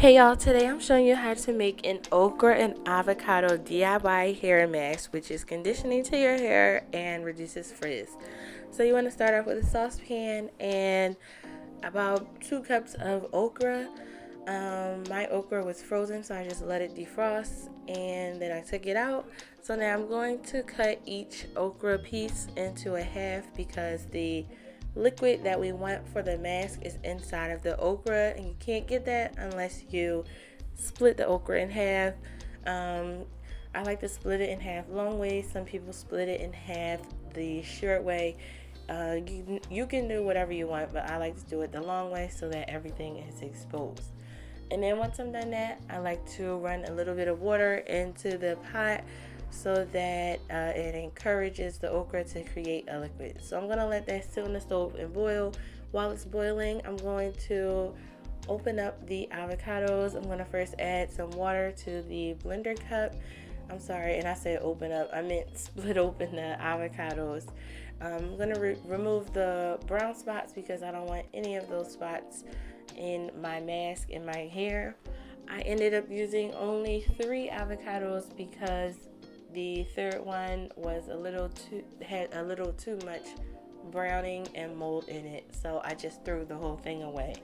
Hey y'all, today I'm showing you how to make an okra and avocado DIY hair mask, which is conditioning to your hair and reduces frizz. So you want to start off with a saucepan and about 2 cups of okra. My okra was frozen, so I just let it defrost and then I took it out. So now I'm going to cut each okra piece into a half because the liquid that we want for the mask is inside of the okra, and you can't get that unless you split the okra in half. Um, I like to split it in half long way. Some people split it in half the short way. You can do whatever you want, but I like to do it the long way so that everything is exposed. And then once I'm done that, I like to run a little bit of water into the pot so that it encourages the okra to create a liquid. So I'm going to let that sit on the stove and boil. While it's boiling, I'm going to open up the avocados. I'm going to first add some water to the blender cup. I'm sorry, and I said open up. I meant split open the avocados. I'm going to remove the brown spots because I don't want any of those spots in my mask in my hair. I ended up using only 3 avocados because the third one was had a little too much browning and mold in it, so I just threw the whole thing away.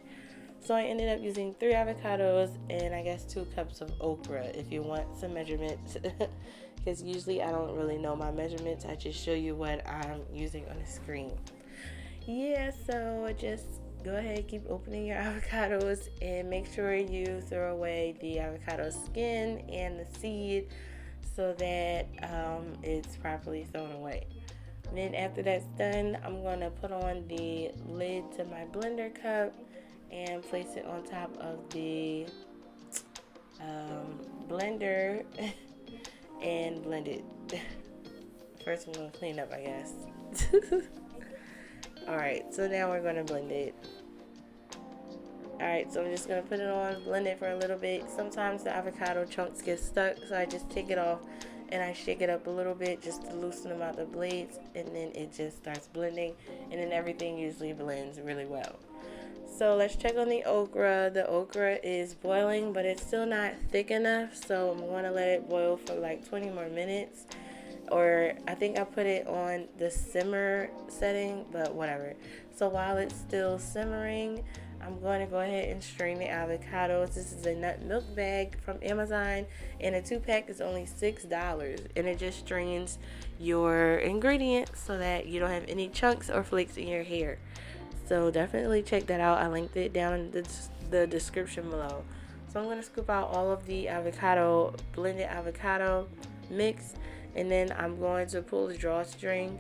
So I ended up using 3 avocados and I guess 2 cups of okra if you want some measurements. Because usually I don't really know my measurements, I just show you what I'm using on the screen. Yeah, so just go ahead, keep opening your avocados and make sure you throw away the avocado skin and the seed so that it's properly thrown away. And then after that's done, I'm going to put on the lid to my blender cup and place it on top of the blender and blend it. First I'm going to clean up, I guess. Alright, so now we're going to blend it. Alright, so I'm just going to put it on, blend it for a little bit. Sometimes the avocado chunks get stuck, so I just take it off and I shake it up a little bit just to loosen them out the blades, and then it just starts blending, and then everything usually blends really well. So let's check on the okra. The okra is boiling, but it's still not thick enough, so I'm going to let it boil for like 20 more minutes. Or I think I put it on the simmer setting, but whatever. So while it's still simmering, I'm going to go ahead and strain the avocados. This is a nut milk bag from Amazon, and a 2-pack is only $6, and it just strains your ingredients so that you don't have any chunks or flakes in your hair. So definitely check that out. I linked it down in the description below. So I'm going to scoop out all of the blended avocado mix, and then I'm going to pull the drawstring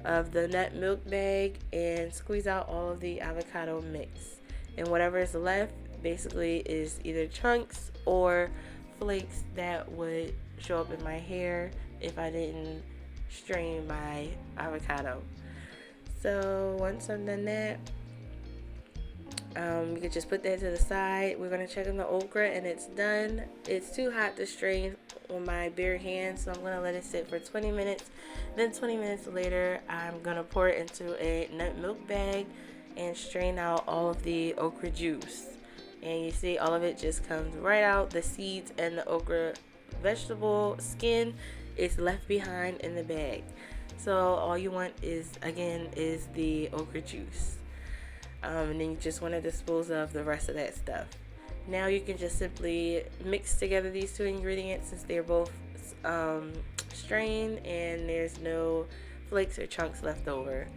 of the nut milk bag and squeeze out all of the avocado mix. And whatever is left basically is either chunks or flakes that would show up in my hair if I didn't strain my avocado. So once I'm done that, you can just put that to the side. We're going to check on the okra, and it's done. It's too hot to strain on my bare hands, so I'm going to let it sit for 20 minutes. Then 20 minutes later, I'm going to pour it into a nut milk bag and strain out all of the okra juice. And you see all of it just comes right out. The seeds and the okra vegetable skin is left behind in the bag. So all you want is the okra juice. And then you just want to dispose of the rest of that stuff. Now you can just simply mix together these 2 ingredients since they're both strained and there's no flakes or chunks left over.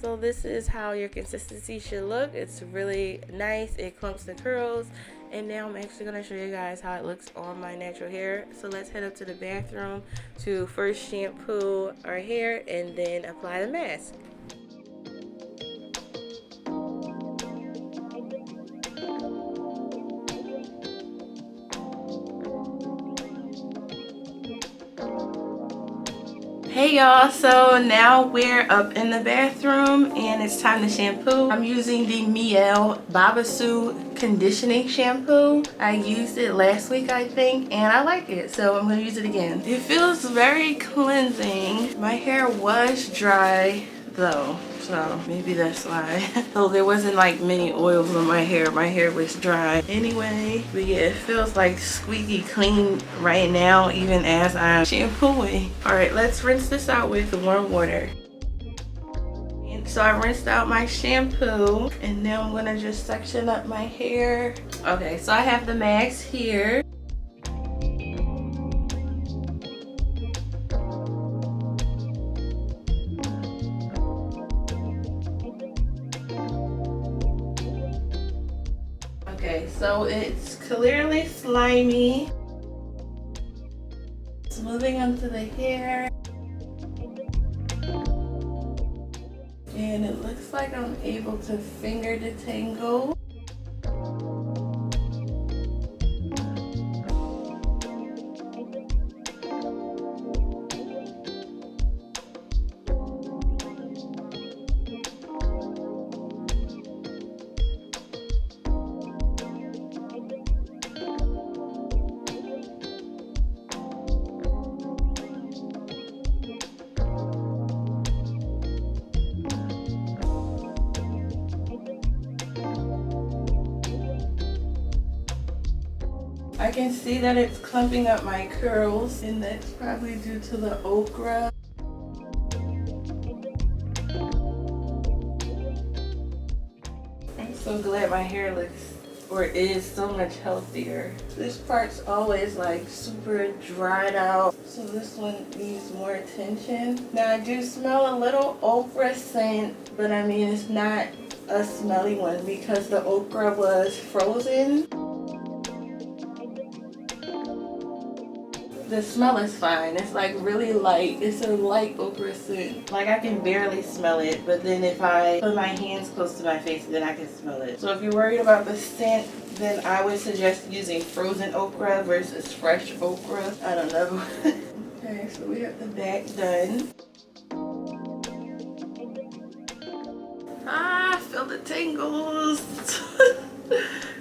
So this is how your consistency should look. It's really nice. It clumps the curls. And now I'm actually going to show you guys how it looks on my natural hair. So let's head up to the bathroom to first shampoo our hair and then apply the mask. Hey y'all, so now we're up in the bathroom and it's time to shampoo. I'm using the Mielle Babasu conditioning shampoo. I used it last week, I think, and I like it, so I'm going to use it again. It feels very cleansing. My hair was dry though, so maybe that's why. So there wasn't like many oils on my hair. My hair was dry anyway. But yeah, it feels like squeaky clean right now, even as I'm shampooing. All right, let's rinse this out with warm water. So I rinsed out my shampoo, and now I'm gonna just section up my hair. Okay, so I have the mask here. Okay, so it's clearly slimy. Smoothing onto the hair. And it looks like I'm able to finger detangle. I can see that it's clumping up my curls, and that's probably due to the okra. I'm so glad my hair looks, or is, so much healthier. This part's always like super dried out, so this one needs more attention. Now I do smell a little okra scent, but I mean it's not a smelly one because the okra was frozen. The smell is fine. It's like really light. It's a light okra scent. Like I can barely smell it, but then if I put my hands close to my face, then I can smell it. So if you're worried about the scent, then I would suggest using frozen okra versus fresh okra. I don't know. Okay, so we have the back done. Ah, I feel the tingles.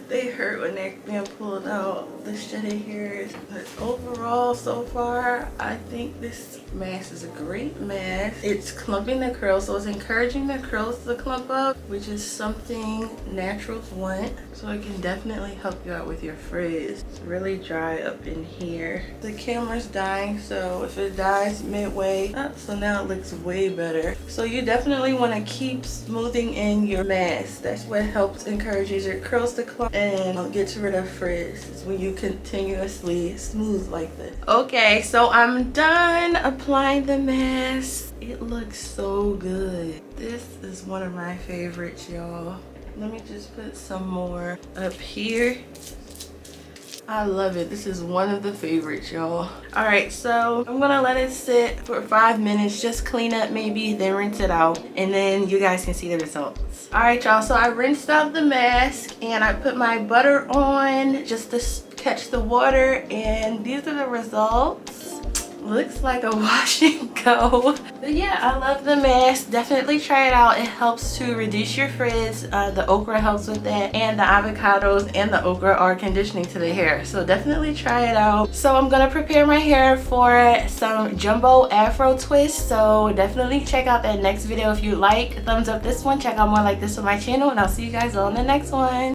They hurt when they're being pulled out, the shedded hairs. But overall, so far, I think this mask is a great mask. It's clumping the curls, so it's encouraging the curls to clump up, which is something naturals want. So it can definitely help you out with your frizz. It's really dry up in here. The camera's dying, so if it dies midway, so now it looks way better. So you definitely want to keep smoothing in your mask. That's what helps encourages your curls to clump and gets rid of frizz. It's when you continuously smooth like this. Okay, so I'm done applying the mask. It looks so good. This is one of my favorites, y'all. Let me just put some more up here. I love it. This is one of the favorites, y'all. All right, so I'm gonna let it sit for 5 minutes, just clean up maybe, then rinse it out, and then you guys can see the results. All right, y'all, so I rinsed out the mask and I put my butter on just to catch the water, and these are the results. Looks like a wash and go. But yeah, I love the mask. Definitely try it out. It helps to reduce your frizz. The okra helps with that, and the avocados and the okra are conditioning to the hair, so definitely try it out. So I'm gonna prepare my hair for some jumbo afro twists, so definitely check out that next video if you like. Thumbs up this one, check out more like this on my channel, and I'll see you guys on the next one.